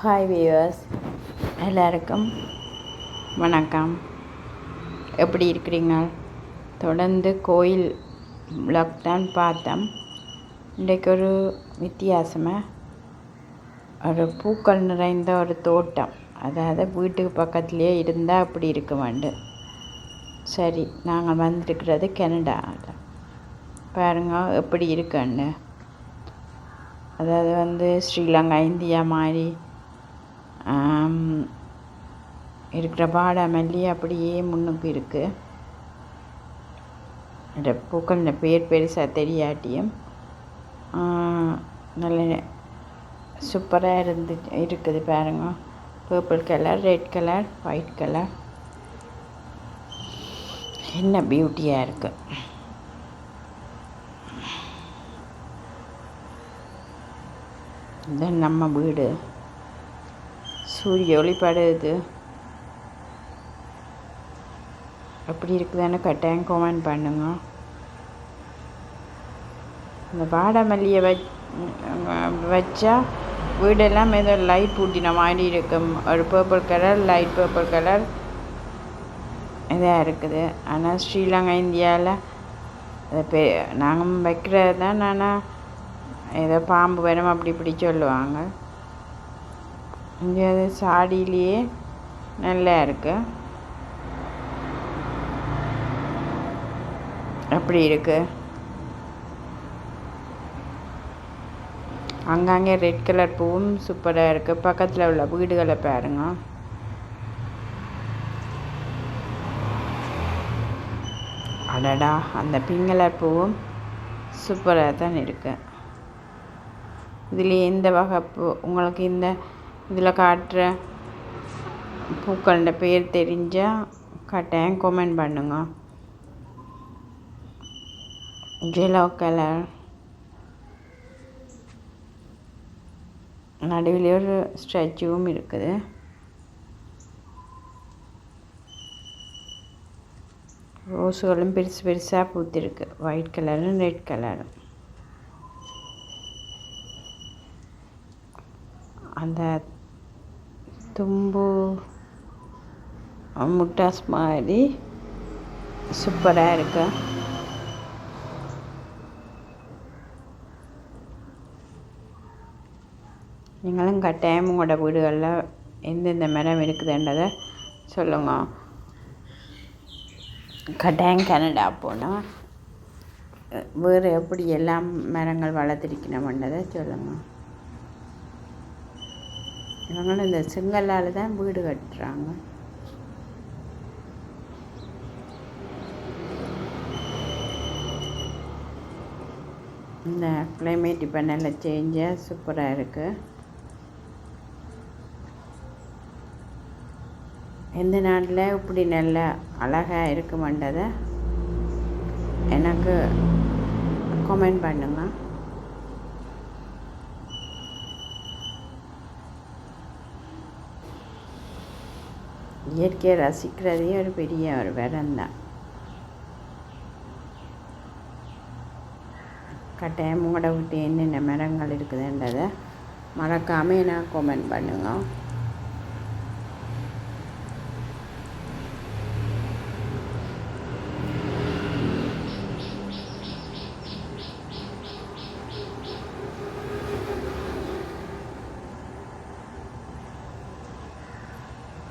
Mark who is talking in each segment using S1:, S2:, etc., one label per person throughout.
S1: Hi viewers, எல்லாருக்கும் வணக்கம். எப்படி இருக்கிறீங்க? தொடர்ந்து கோயில் vlog தான் பார்த்தோம். இன்றைக்கு ஒரு வித்தியாசமாக ஒரு பூக்கள் நிறைந்த ஒரு தோட்டம், அதாவது வீட்டுக்கு பக்கத்துலேயே இருந்தால் அப்படி இருக்க வேண்டும். சரி, நாங்கள் வந்திருக்கிறது கனடாவில். பாருங்க எப்படி இருக்குன்னு. அதாவது ஸ்ரீலங்கா இந்தியா மாதிரி இருக்கிற பாடாமல்லி அப்படியே முன்னுக்கு இருக்குது. இந்த பூக்கள் இந்த பேர் பெருசாக தெரியாட்டியும் நல்ல சூப்பராக இருக்குது. பாருங்க, purple colour, red colour, white colour, என்ன பியூட்டியாக இருக்குது. இது நம்ம வீடு. சூரிய ஒளிப்படுது. எப்படி இருக்குதுன்னு கட்டாயம் கமெண்ட் பண்ணுங்க. இந்த வாடாமல்லியை வச்சா வீடெல்லாம் ஏதோ லைட் பூட்டின மாதிரி இருக்கும். ஒரு purple colour, light purple colour இதாக இருக்குது. ஆனால் ஸ்ரீலங்கா இந்தியாவில் அதை நாங்கள் வைக்கிறது தான். ஆனால் ஏதோ பாம்பு வரும் அப்படி இப்படி சொல்லுவாங்க. இங்கே அது சாடியிலேயே நல்லா இருக்கு. அப்படி இருக்கு. அங்கங்கே ரெட் கலர் பூவும் சூப்பராக இருக்குது. பக்கத்தில் உள்ள வீடுகளை பாருங்க. அடடா, அந்த பிங்க் கலர் பூவும் சூப்பராக தான் இருக்கு. இதில் எந்த வகை பூ உங்களுக்கு இந்த இதில் காட்டுற பூக்களோட பேர் தெரிஞ்சால் கட்டாயம் கமெண்ட் பண்ணுங்க. எல்லோ கலர், நடுவில் ஒரு ஸ்டாச்சுவும் இருக்குது. ரோஸுகளும் பெருசு பெருசாக பூத்திருக்கு. ஒயிட் கலரும் ரெட் கலரும். அந்த தும்பு முட்டாஸ் மாதிரி சூப்பராக இருக்கு. நீங்களும் கட்டாயம் உங்களோட வீடுகளில் எந்தெந்த மரம் இருக்குதுன்றதை சொல்லுங்க. கட்டாயம் கனடா போனால் வேறு எப்படி எல்லாம் மரங்கள் வளர்த்திருக்கணும்ன்றதை சொல்லுங்கள். இவங்களும் இந்த செங்கல்லால் தான் வீடு கட்டுறாங்க. இந்த கிளைமேட் இப்போ நல்லா சேஞ்சாக சூப்பராக இருக்குது. எந்த நாட்டில் இப்படி நல்லா அழகாக இருக்குமென்றதை எனக்கு கமெண்ட் பண்ணுங்க. இயற்கையை ரசிக்கிறதே ஒரு பெரிய ஒரு வரம்தான். கட்டாயம் உங்களோட விட்டு என்னென்ன மரங்கள் இருக்குதுன்றதை மறக்காமல் நான் கமெண்ட் பண்ணுங்க.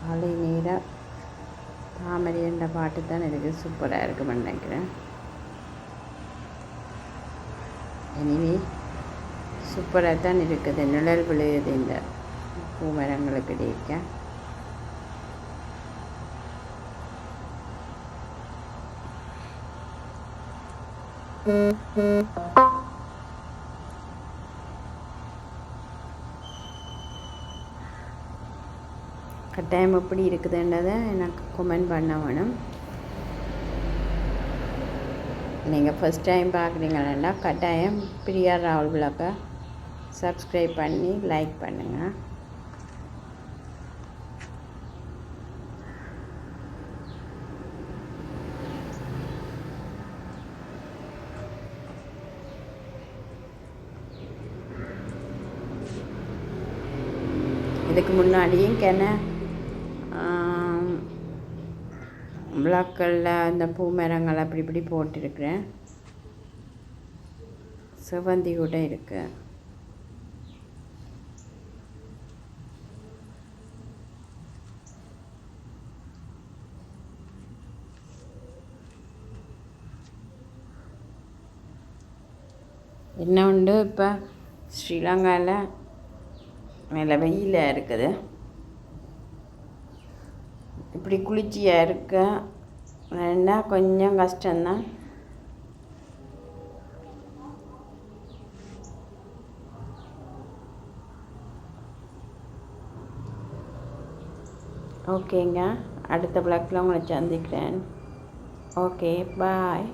S1: காலை நேரம் தாமரை என்ற பாட்டு தான் எனக்கு சூப்பராக இருக்குன்னு நினைக்கிறேன். எனிவே சூப்பராக தான் இருக்குது. நிழல் விழுகுது இந்த பூமரங்களுக்கு இடையே. கட்டாயம் எப்படி இருக்குதுன்றதை எனக்கு கமெண்ட் பண்ண வேணும். நீங்கள் ஃபஸ்ட் டைம் பார்க்குறீங்களா கட்டாயம் பிரியா ராகுல் விலாக்கை சப்ஸ்கிரைப் பண்ணி லைக் பண்ணுங்கள். இதுக்கு முன்னாடியும் விளக்கல்ல அந்த பூ மரங்கள் அப்படி இப்படி போட்டிருக்கிறேன். செவ்வந்தி கூட இருக்கு. என்ன உண்டு இப்போ ஸ்ரீலங்காவில் மேலே வெயிலாக இருக்குது. இப்படி குளிர்ச்சியாக இருக்க வேணா கொஞ்சம் கஷ்டம்தான். ஓகேங்க, அடுத்த விளக்கில் உங்களை சந்திக்கிறேன். ஓகே, பாய்.